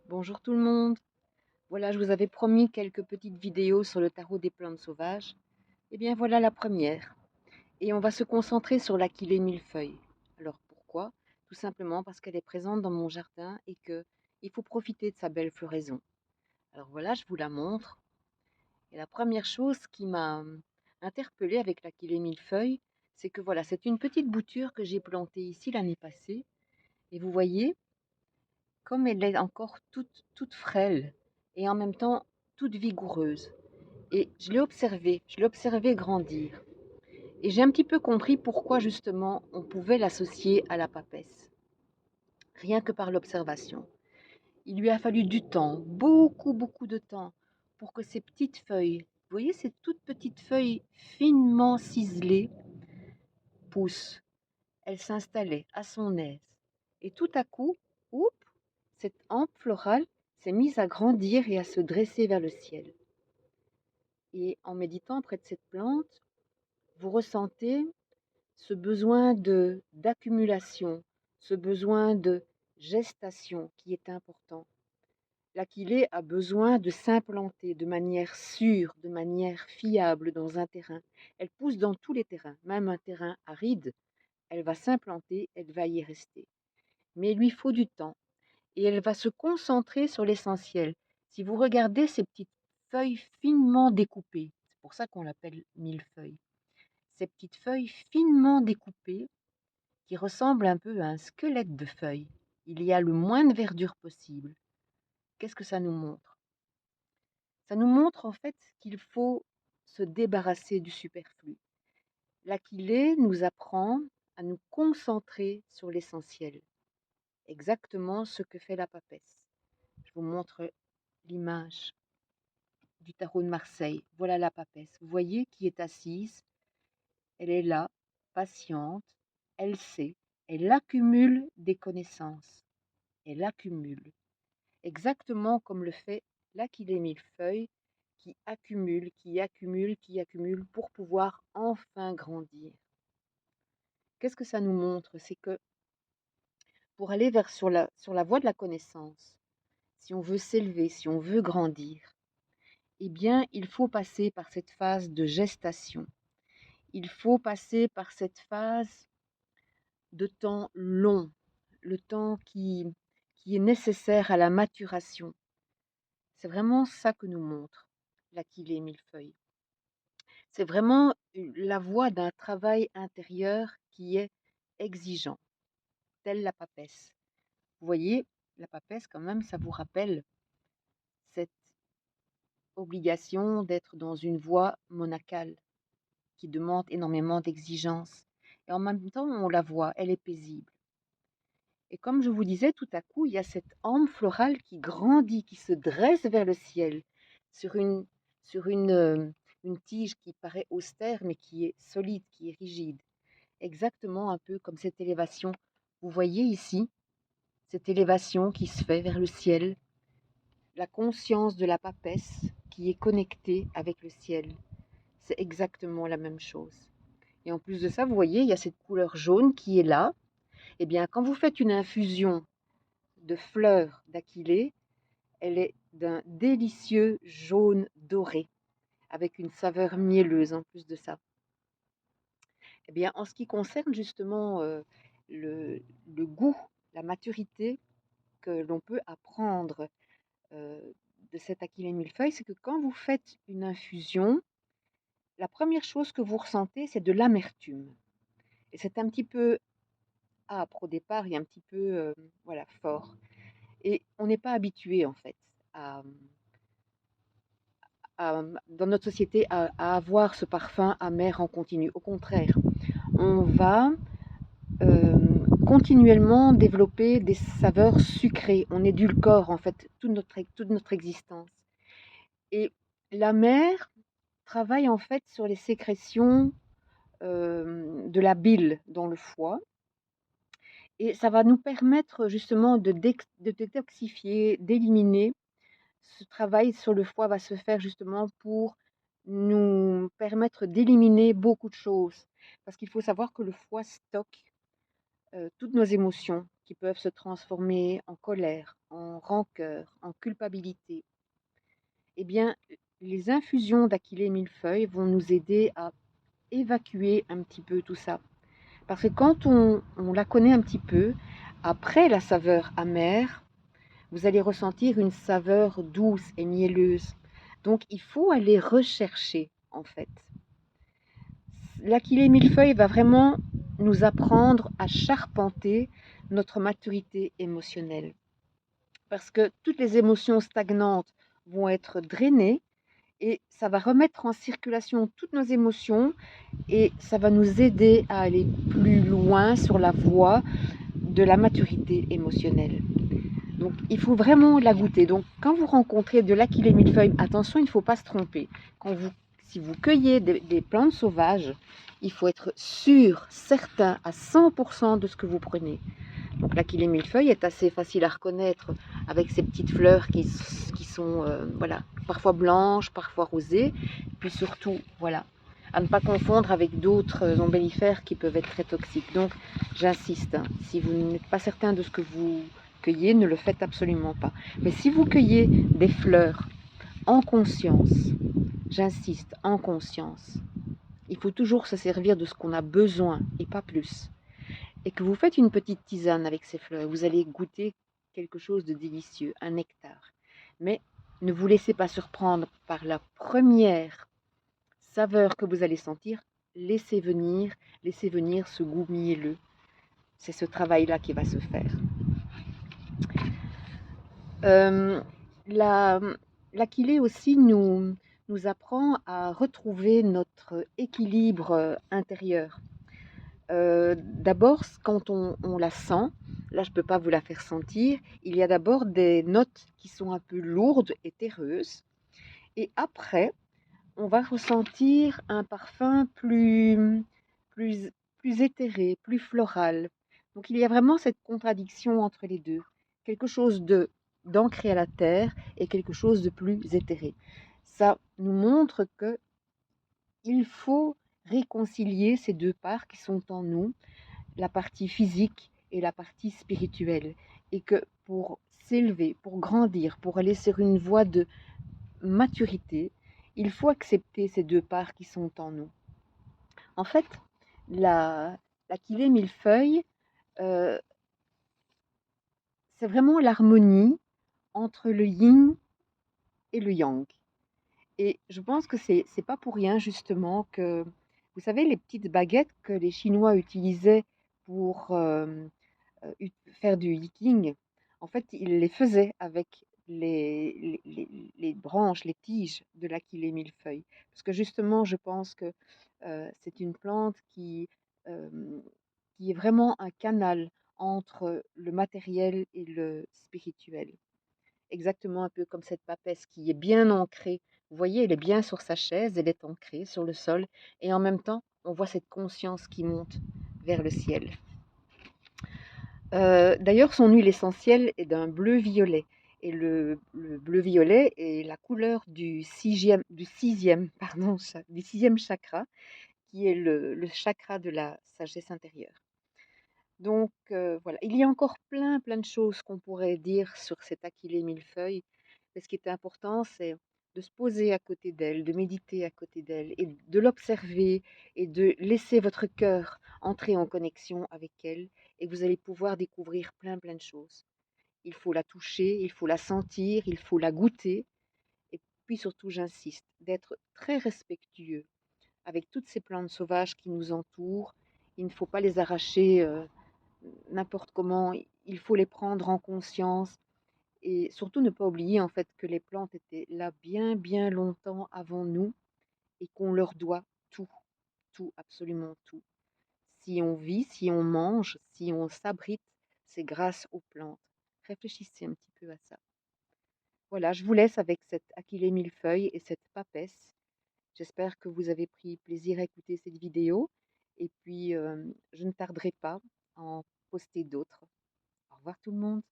Bonjour tout le monde. Voilà, je vous avais promis quelques petites vidéos sur le tarot des plantes sauvages. Eh bien voilà la première. Et on va se concentrer sur l'Achillée millefeuille. Alors pourquoi? Tout simplement parce qu'elle est présente dans mon jardin et que il faut profiter de sa belle floraison. Alors voilà, je vous la montre. Et la première chose qui m'a interpellée avec l'Achillée millefeuille, c'est que voilà, c'est une petite bouture que j'ai plantée ici l'année passée. Et vous voyez, comme elle est encore toute frêle et en même temps toute vigoureuse. Et je l'ai observé grandir. Et j'ai un petit peu compris pourquoi justement on pouvait l'associer à la papesse, rien que par l'observation. Il lui a fallu du temps, beaucoup de temps, pour que ces petites feuilles, vous voyez ces toutes petites feuilles finement ciselées, poussent. Elles s'installaient à son aise. Et tout à coup, oups, cette hampe florale s'est mise à grandir et à se dresser vers le ciel. Et en méditant près de cette plante, vous ressentez ce besoin d'accumulation, ce besoin de gestation qui est important. L'Achillée a besoin de s'implanter de manière sûre, de manière fiable dans un terrain. Elle pousse dans tous les terrains, même un terrain aride, elle va s'implanter, elle va y rester. Mais il lui faut du temps et elle va se concentrer sur l'essentiel. Si vous regardez ces petites feuilles finement découpées, c'est pour ça qu'on l'appelle millefeuille, ces petites feuilles finement découpées qui ressemblent un peu à un squelette de feuilles. Il y a le moins de verdure possible. Qu'est-ce que ça nous montre? Ça nous montre en fait qu'il faut se débarrasser du superflu. L'Achillée nous apprend à nous concentrer sur l'essentiel, exactement ce que fait la papesse. Je vous montre l'image du tarot de Marseille. Voilà la papesse. Vous voyez qui est assise. Elle est là, patiente. Elle sait. Elle accumule des connaissances. Elle accumule. Exactement comme le fait l'Achillée millefeuille qui accumule, qui accumule, qui accumule pour pouvoir enfin grandir. Qu'est-ce que ça nous montre? C'est que pour aller sur la voie de la connaissance, si on veut s'élever, si on veut grandir, eh bien, il faut passer par cette phase de gestation. Il faut passer par cette phase de temps long, le temps qui est nécessaire à la maturation. C'est vraiment ça que nous montre l'Achillée millefeuille. C'est vraiment la voie d'un travail intérieur qui est exigeant, telle la papesse. Vous voyez, la papesse, quand même, ça vous rappelle cette obligation d'être dans une voie monacale qui demande énormément d'exigences. Et en même temps, on la voit, elle est paisible. Et comme je vous disais, tout à coup, il y a cette hampe florale qui grandit, qui se dresse vers le ciel, sur une, sur une tige qui paraît austère, mais qui est solide, qui est rigide. Exactement un peu comme cette élévation. Vous voyez ici, cette élévation qui se fait vers le ciel, la conscience de la papesse qui est connectée avec le ciel. C'est exactement la même chose. Et en plus de ça, vous voyez, il y a cette couleur jaune qui est là. Eh bien, quand vous faites une infusion de fleurs d'Achillée, elle est d'un délicieux jaune doré, avec une saveur mielleuse en plus de ça. Eh bien, en ce qui concerne justement le goût, la maturité que l'on peut apprendre euh, de cet Achillée millefeuille, c'est que quand vous faites une infusion, la première chose que vous ressentez, c'est de l'amertume. Et c'est un petit peu âpre au départ et un petit peu voilà, fort. Et on n'est pas habitué en fait à, dans notre société à avoir ce parfum amer en continu. Au contraire, on va euh, continuellement développer des saveurs sucrées. On édulcore en fait toute notre existence. Et l'amer travaille en fait sur les sécrétions de la bile dans le foie. Et ça va nous permettre justement de détoxifier, d'éliminer. Ce travail sur le foie va se faire justement pour nous permettre d'éliminer beaucoup de choses. Parce qu'il faut savoir que le foie stocke toutes nos émotions. qui peuvent se transformer en colère, en rancœur, en culpabilité. Eh bien, les infusions d'Achillée millefeuille vont nous aider à évacuer un petit peu tout ça. Parce que quand on la connaît un petit peu, après la saveur amère, vous allez ressentir une saveur douce et mielleuse. Donc, il faut aller rechercher, en fait. L'Achillée millefeuille va vraiment nous apprendre à charpenter notre maturité émotionnelle. Parce que toutes les émotions stagnantes vont être drainées et ça va remettre en circulation toutes nos émotions et ça va nous aider à aller plus loin sur la voie de la maturité émotionnelle. Donc, il faut vraiment la goûter. Donc, quand vous rencontrez de l'Achillée millefeuille, attention, il ne faut pas se tromper. Si vous cueillez des plantes sauvages, il faut être sûr, certain, à 100% de ce que vous prenez. Donc, l'Achillée millefeuille est assez facile à reconnaître avec ces petites fleurs qui sont voilà, parfois blanches, parfois rosées. Puis surtout, voilà, à ne pas confondre avec d'autres ombellifères qui peuvent être très toxiques. Donc, j'insiste, hein, si vous n'êtes pas certain de ce que vous cueillez, ne le faites absolument pas. Mais si vous cueillez des fleurs en conscience, j'insiste, en conscience, il faut toujours se servir de ce qu'on a besoin et pas plus. Et que vous faites une petite tisane avec ces fleurs, vous allez goûter quelque chose de délicieux, un nectar. Mais ne vous laissez pas surprendre par la première saveur que vous allez sentir. Laissez venir ce goût mielleux. C'est ce travail-là qui va se faire. L'Achillée aussi nous apprend à retrouver notre équilibre intérieur. D'abord, quand on la sent, là je ne peux pas vous la faire sentir, il y a d'abord des notes qui sont un peu lourdes et terreuses. Et après, on va ressentir un parfum plus éthéré, plus floral. Donc il y a vraiment cette contradiction entre les deux. Quelque chose d'ancré à la terre et quelque chose de plus éthéré. Ça nous montre que il faut réconcilier ces deux parts qui sont en nous, la partie physique et la partie spirituelle. Et que pour s'élever, pour grandir, pour aller sur une voie de maturité, il faut accepter ces deux parts qui sont en nous. En fait, l'Achillée millefeuille, euh, c'est vraiment l'harmonie entre le yin et le yang. Et je pense que c'est pas pour rien justement que, vous savez, les petites baguettes que les Chinois utilisaient pour faire du yiking, en fait, ils les faisaient avec les branches, les tiges de l'Achillée millefeuille. Parce que justement, je pense que c'est une plante euh, qui est vraiment un canal entre le matériel et le spirituel. Exactement un peu comme cette papesse qui est bien ancrée. Vous voyez, elle est bien sur sa chaise, elle est ancrée sur le sol, et en même temps, on voit cette conscience qui monte vers le ciel. D'ailleurs, son huile essentielle est d'un bleu-violet. Et le bleu-violet est la couleur du sixième chakra, qui est le chakra de la sagesse intérieure. Donc voilà, il y a encore plein de choses qu'on pourrait dire sur cette Achillée millefeuille. Mais ce qui est important, c'est de se poser à côté d'elle, de méditer à côté d'elle et de l'observer et de laisser votre cœur entrer en connexion avec elle et vous allez pouvoir découvrir plein de choses. Il faut la toucher, il faut la sentir, il faut la goûter et puis surtout, j'insiste, d'être très respectueux avec toutes ces plantes sauvages qui nous entourent. Il ne faut pas les arracher n'importe comment, il faut les prendre en conscience et surtout ne pas oublier en fait que les plantes étaient là bien longtemps avant nous et qu'on leur doit tout, tout, absolument tout. Si on vit, si on mange, si on s'abrite, c'est grâce aux plantes. Réfléchissez un petit peu à ça. Voilà, je vous laisse avec cette Achillée millefeuille et cette papesse. J'espère que vous avez pris plaisir à écouter cette vidéo et puis je ne tarderai pas à en poster d'autres. Au revoir tout le monde.